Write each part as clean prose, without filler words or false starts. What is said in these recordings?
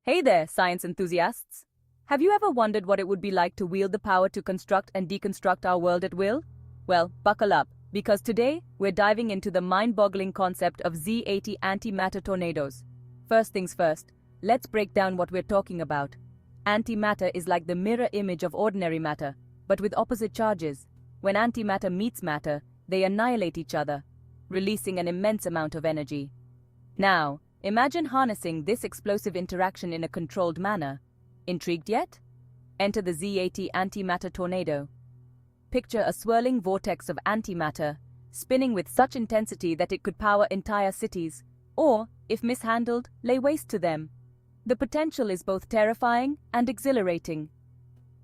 Hey there, science enthusiasts! Have you ever wondered what it would be like to wield the power to construct and deconstruct our world at will? Well, buckle up, because today we're diving into the mind-boggling concept of Z80 antimatter tornadoes. First things first, let's break down what we're talking about. Antimatter is like the mirror image of ordinary matter, but with opposite charges. When antimatter meets matter, they annihilate each other, releasing an immense amount of energy. Now, imagine harnessing this explosive interaction in a controlled manner. Intrigued yet? Enter the Z80 antimatter tornado. Picture a swirling vortex of antimatter, spinning with such intensity that it could power entire cities, or, if mishandled, lay waste to them. The potential is both terrifying and exhilarating.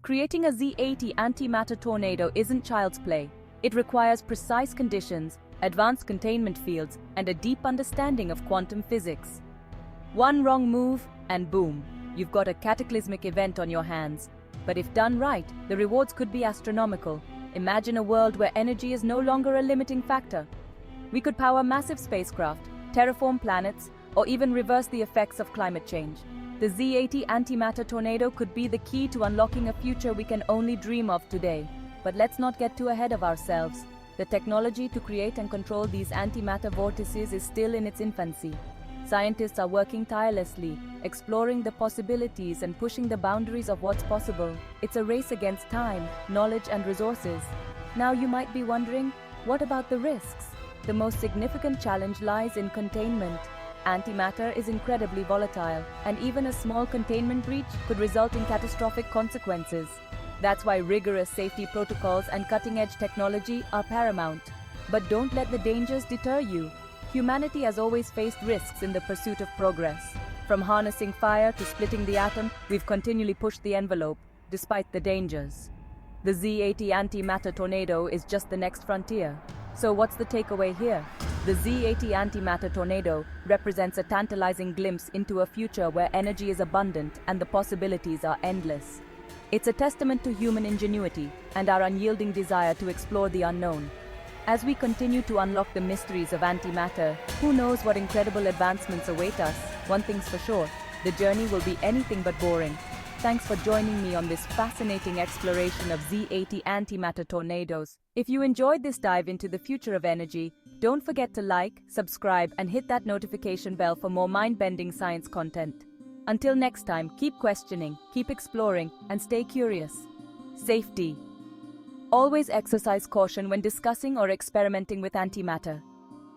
Creating a Z80 antimatter tornado isn't child's play. It requires precise conditions, advanced containment fields, and a deep understanding of quantum physics. One wrong move, and boom, you've got a cataclysmic event on your hands. But if done right, the rewards could be astronomical. Imagine a world where energy is no longer a limiting factor. We could power massive spacecraft, terraform planets, or even reverse the effects of climate change. The Z80 antimatter tornado could be the key to unlocking a future we can only dream of today. But let's not get too ahead of ourselves. The technology to create and control these antimatter vortices is still in its infancy. Scientists are working tirelessly, exploring the possibilities and pushing the boundaries of what's possible. It's a race against time, knowledge, and resources. Now you might be wondering, what about the risks? The most significant challenge lies in containment. Antimatter is incredibly volatile, and even a small containment breach could result in catastrophic consequences. That's why rigorous safety protocols and cutting-edge technology are paramount. But don't let the dangers deter you. Humanity has always faced risks in the pursuit of progress. From harnessing fire to splitting the atom, we've continually pushed the envelope, despite the dangers. The Z80 antimatter tornado is just the next frontier. So what's the takeaway here? The Z80 antimatter tornado represents a tantalizing glimpse into a future where energy is abundant and the possibilities are endless. It's a testament to human ingenuity and our unyielding desire to explore the unknown. As we continue to unlock the mysteries of antimatter, who knows what incredible advancements await us? One thing's for sure, the journey will be anything but boring. Thanks for joining me on this fascinating exploration of Z80 antimatter tornadoes. If you enjoyed this dive into the future of energy, don't forget to like, subscribe, and hit that notification bell for more mind-bending science content. Until next time, keep questioning, keep exploring, and stay curious. Safety. Always exercise caution when discussing or experimenting with antimatter.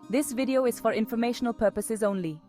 This video is for informational purposes only.